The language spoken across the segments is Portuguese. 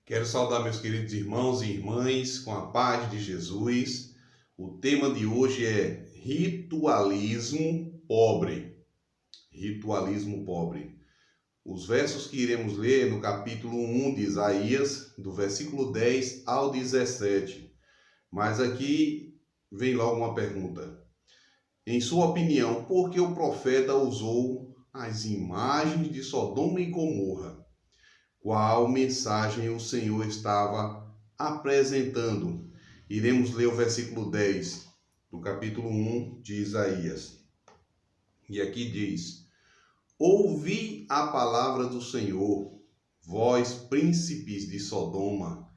Quero saudar meus queridos irmãos e irmãs com a paz de Jesus. O tema de hoje é ritualismo pobre. Ritualismo pobre. Os versos que iremos ler no capítulo 1 de Isaías, do versículo 10 ao 17. Mas aqui vem logo uma pergunta. Em sua opinião, por que o profeta usou as imagens de Sodoma e Gomorra? Qual mensagem o Senhor estava apresentando? Iremos ler o versículo 10 do capítulo 1 de Isaías. E aqui diz: Ouvi a palavra do Senhor, vós príncipes de Sodoma,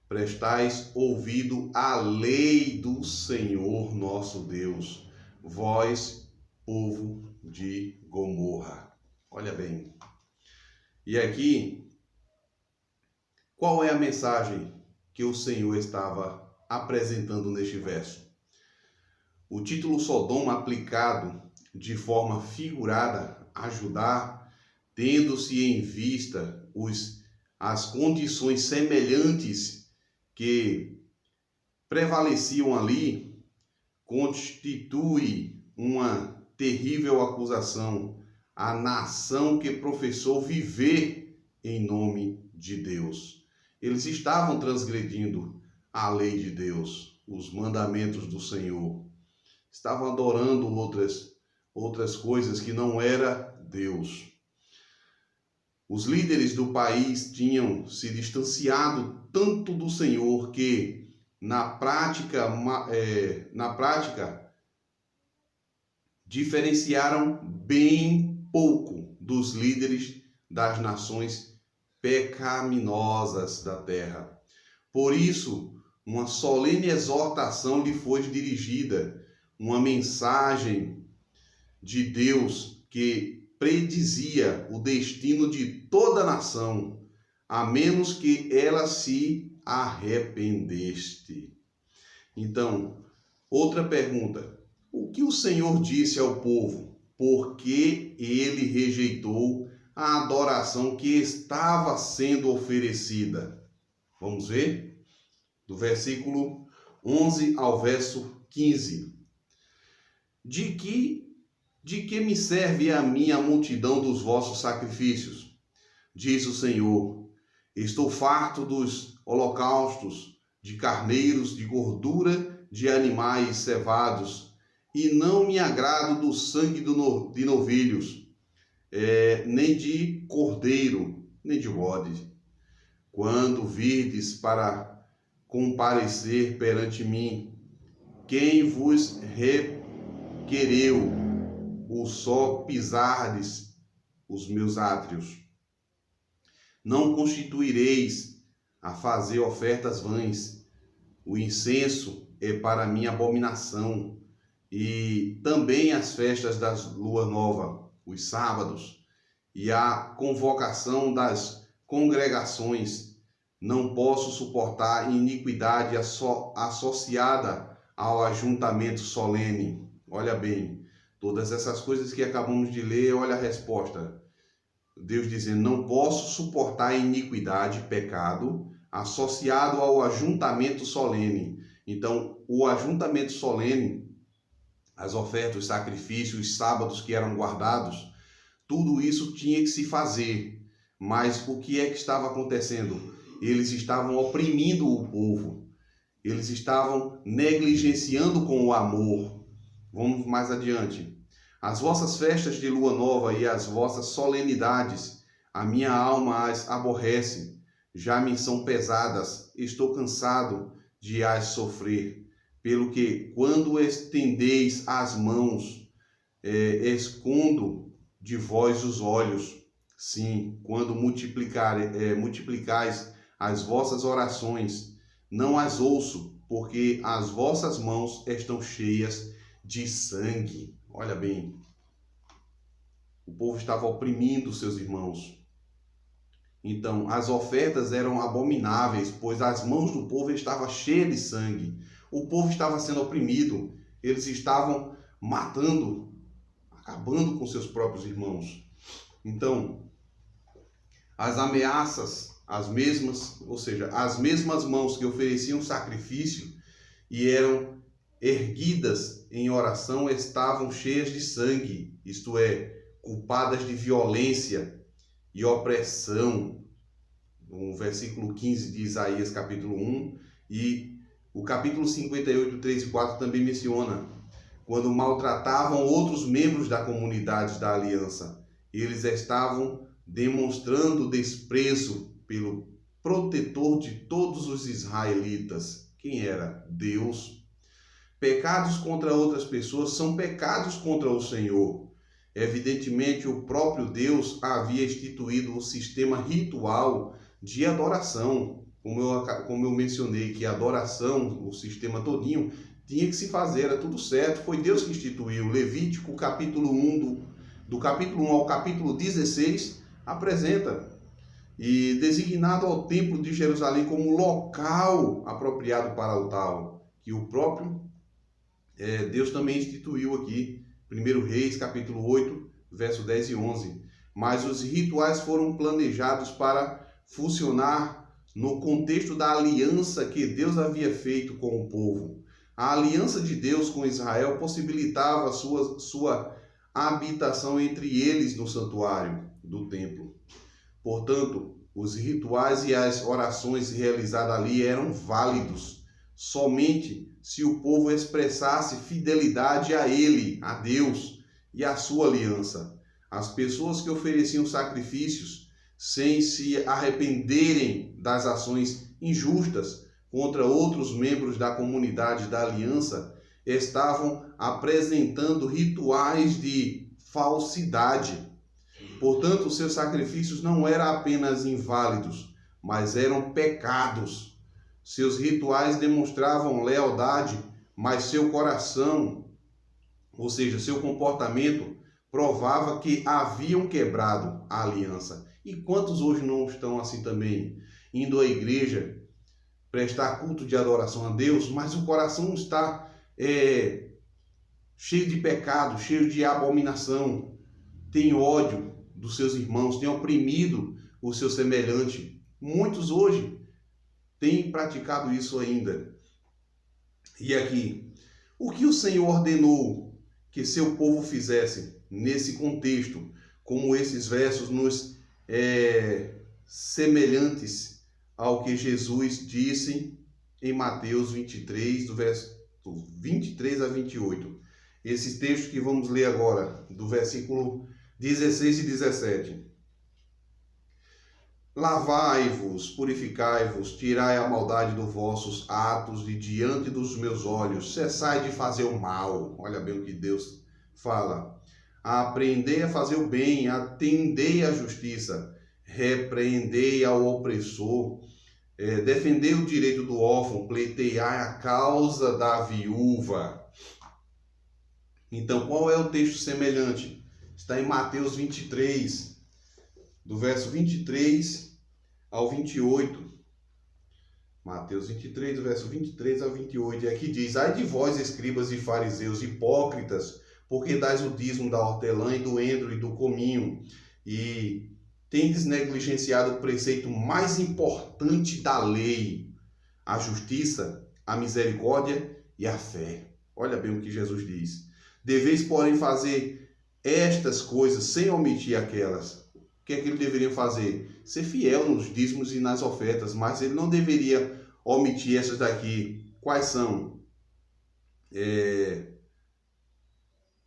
prestais ouvido à lei do Senhor nosso Deus, vós, povo de Gomorra. Olha bem. E aqui, qual é a mensagem que o Senhor estava apresentando neste verso? O título Sodoma aplicado de forma figurada a Judá, tendo-se em vista as condições semelhantes que prevaleciam ali, constitui uma terrível acusação à nação que professou viver em nome de Deus. Eles estavam transgredindo a lei de Deus, os mandamentos do Senhor. Estavam adorando outras coisas que não era Deus. Os líderes do país tinham se distanciado tanto do Senhor que, na prática, diferenciaram bem pouco dos líderes das nações pecaminosas da terra. Por isso, uma solene exortação lhe foi dirigida, uma mensagem de Deus que predizia o destino de toda a nação, a menos que ela se arrependesse. Então, outra pergunta: o que o Senhor disse ao povo? Por que ele rejeitou a adoração que estava sendo oferecida? Vamos ver? Do versículo 11 ao verso 15. De que me serve a mim a multidão dos vossos sacrifícios? Diz o Senhor. Estou farto dos holocaustos, de carneiros, de gordura de animais cevados, e não me agrado do sangue de novilhos, nem de cordeiro, nem de bode. Quando virdes para comparecer perante mim, quem vos requereu o só pisardes os meus átrios? Não constituireis a fazer ofertas vãs. O incenso é para mim abominação, e também as festas das lua nova, os sábados, e a convocação das congregações. Não posso suportar iniquidade associada ao ajuntamento solene. Olha bem, todas essas coisas que acabamos de ler, olha a resposta. Deus dizendo: não posso suportar iniquidade, pecado, associado ao ajuntamento solene. Então, o ajuntamento solene, as ofertas, os sacrifícios, os sábados que eram guardados, tudo isso tinha que se fazer. Mas o que é que estava acontecendo? Eles estavam oprimindo o povo. Eles estavam negligenciando com o amor. Vamos mais adiante. As vossas festas de lua nova e as vossas solenidades, a minha alma as aborrece. Já me são pesadas. Estou cansado de as sofrer. Pelo que, quando estendeis as mãos, escondo de vós os olhos. Sim, quando multiplicais as vossas orações, não as ouço, porque as vossas mãos estão cheias de sangue. Olha bem, o povo estava oprimindo seus irmãos. Então, as ofertas eram abomináveis, pois as mãos do povo estavam cheias de sangue. O povo estava sendo oprimido, eles estavam matando, acabando com seus próprios irmãos. Então, as ameaças as mesmas, ou seja, as mesmas mãos que ofereciam sacrifício e eram erguidas em oração estavam cheias de sangue, isto é, culpadas de violência e opressão. No versículo 15 de Isaías, capítulo 1, e o capítulo 58, 3 e 4 também menciona, quando maltratavam outros membros da comunidade da aliança. Eles estavam demonstrando desprezo pelo protetor de todos os israelitas. Quem era? Deus. Pecados contra outras pessoas são pecados contra o Senhor. Evidentemente, o próprio Deus havia instituído um sistema ritual de adoração. Como eu mencionei, que a adoração, o sistema todinho, tinha que se fazer, era tudo certo. Foi Deus que instituiu. Levítico, capítulo 1, do capítulo 1 ao capítulo 16, apresenta. E designado ao templo de Jerusalém como local apropriado para o tal, que o próprio Deus também instituiu aqui. 1 Reis, capítulo 8, verso 10 e 11. Mas os rituais foram planejados para funcionar no contexto da aliança que Deus havia feito com o povo. A aliança de Deus com Israel possibilitava sua habitação entre eles no santuário do templo. Portanto, os rituais e as orações realizadas ali eram válidos somente se o povo expressasse fidelidade a ele, a Deus e à sua aliança. As pessoas que ofereciam sacrifícios sem se arrependerem das ações injustas contra outros membros da comunidade da aliança estavam apresentando rituais de falsidade. Portanto, os seus sacrifícios não eram apenas inválidos, mas eram pecados. Seus rituais demonstravam lealdade, mas seu coração, ou seja, seu comportamento, provava que haviam quebrado a aliança. E quantos hoje não estão assim também? Indo à igreja, prestar culto de adoração a Deus, mas o coração está cheio de pecado, cheio de abominação, tem ódio dos seus irmãos, tem oprimido o seu semelhante. Muitos hoje têm praticado isso ainda. E aqui, o que o Senhor ordenou que seu povo fizesse nesse contexto, como esses versos nos semelhantes ao que Jesus disse em Mateus 23, do verso 23 a 28. Esses textos que vamos ler agora, do versículo 16 e 17. Lavai-vos, purificai-vos, tirai a maldade dos vossos atos de diante dos meus olhos, cessai de fazer o mal. Olha bem o que Deus fala. Aprendei a fazer o bem, atendei à justiça, repreendei ao opressor, defendei o direito do órfão, pleiteai a causa da viúva. Então, qual é o texto semelhante? Está em Mateus 23, do verso 23 ao 28. Mateus 23, do verso 23 ao 28. E aqui diz: ai de vós, escribas e fariseus, hipócritas, porque dais o dízimo da hortelã e do endro e do cominho, e tendes negligenciado o preceito mais importante da lei, a justiça, a misericórdia e a fé. Olha bem o que Jesus diz. Deveis, porém, fazer estas coisas sem omitir aquelas. O que é que ele deveria fazer? Ser fiel nos dízimos e nas ofertas, mas ele não deveria omitir essas daqui. Quais são?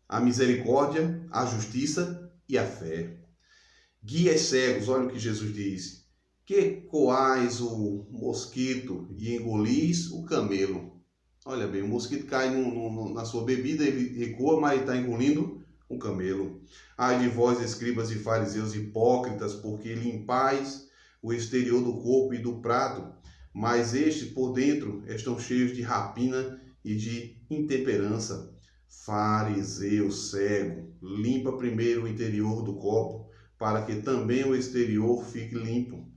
A misericórdia, a justiça e a fé. Guias cegos, olha o que Jesus diz. Que coais o mosquito e engolis o camelo. Olha bem, o mosquito cai na sua bebida, ele recua, mas está engolindo um camelo. Ai de vós, escribas e fariseus hipócritas, porque limpais o exterior do corpo e do prato, mas estes por dentro estão cheios de rapina e de intemperança. Fariseu cego, limpa primeiro o interior do copo, para que também o exterior fique limpo.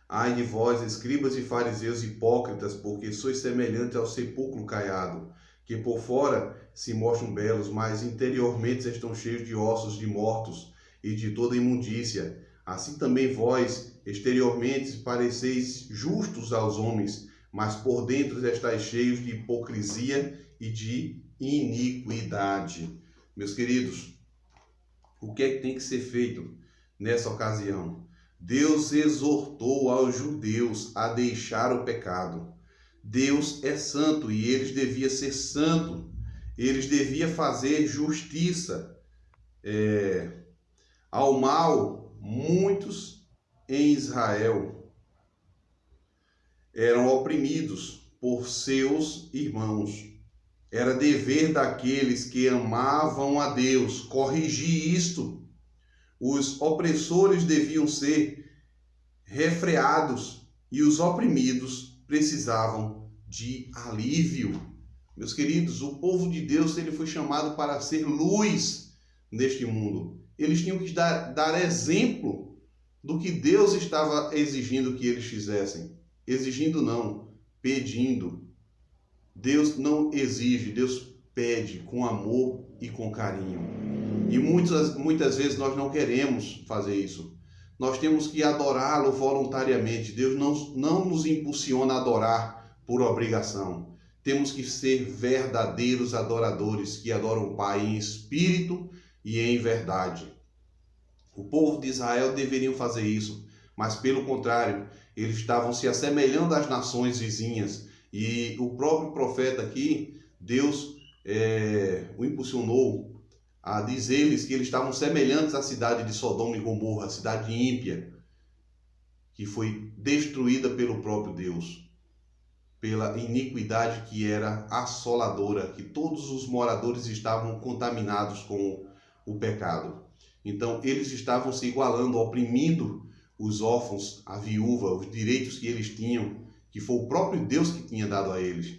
Ai de vós, escribas e fariseus hipócritas, porque sois semelhantes ao sepulcro caiado, que por fora se mostram belos, mas interiormente estão cheios de ossos de mortos e de toda imundícia. Assim também vós, exteriormente pareceis justos aos homens, mas por dentro estáis cheios de hipocrisia e de iniquidade. Meus queridos, o que é que tem que ser feito nessa ocasião? Deus exortou aos judeus a deixar o pecado. Deus é santo e eles deviam ser santos. Eles deviam fazer justiça. Ao mal, muitos em Israel eram oprimidos por seus irmãos. Era dever daqueles que amavam a Deus corrigir isto. Os opressores deviam ser refreados e os oprimidos precisavam de alívio. Meus queridos, o povo de Deus, ele foi chamado para ser luz neste mundo. Eles tinham que dar exemplo do que Deus estava exigindo que eles fizessem. Exigindo não, pedindo. Deus não exige, Deus pede com amor e com carinho. E muitas vezes nós não queremos fazer isso. Nós temos que adorá-lo voluntariamente. Deus não nos impulsiona a adorar por obrigação. Temos que ser verdadeiros adoradores que adoram o Pai em espírito e em verdade. O povo de Israel deveriam fazer isso, mas pelo contrário, eles estavam se assemelhando às nações vizinhas. E o próprio profeta aqui, Deus o impulsionou a dizer-lhes que eles estavam semelhantes à cidade de Sodoma e Gomorra, a cidade ímpia, que foi destruída pelo próprio Deus, pela iniquidade que era assoladora, que todos os moradores estavam contaminados com o pecado. Então, eles estavam se igualando, oprimindo os órfãos, a viúva, os direitos que eles tinham, que foi o próprio Deus que tinha dado a eles,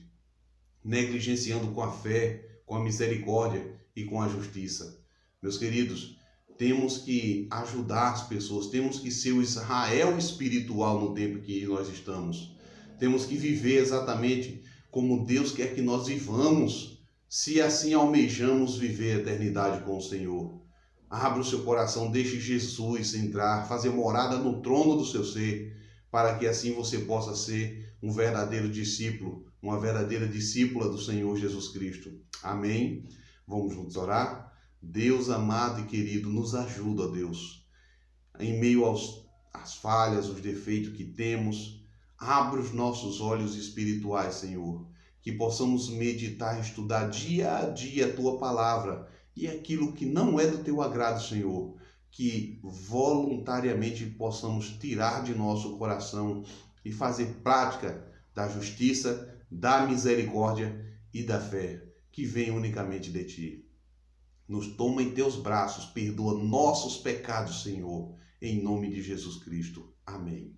negligenciando com a fé, com a misericórdia e com a justiça. Meus queridos, temos que ajudar as pessoas, temos que ser o Israel espiritual no tempo que nós estamos. Temos que viver exatamente como Deus quer que nós vivamos, se assim almejamos viver a eternidade com o Senhor. Abra o seu coração, deixe Jesus entrar, fazer morada no trono do seu ser, para que assim você possa ser um verdadeiro discípulo, uma verdadeira discípula do Senhor Jesus Cristo. Amém? Vamos juntos orar? Deus amado e querido, nos ajuda, Deus, em meio às falhas, os defeitos que temos. Abra os nossos olhos espirituais, Senhor, que possamos meditar, estudar dia a dia a Tua palavra e aquilo que não é do Teu agrado, Senhor, que voluntariamente possamos tirar de nosso coração e fazer prática da justiça, da misericórdia e da fé, que vem unicamente de Ti. Nos toma em Teus braços, perdoa nossos pecados, Senhor, em nome de Jesus Cristo. Amém.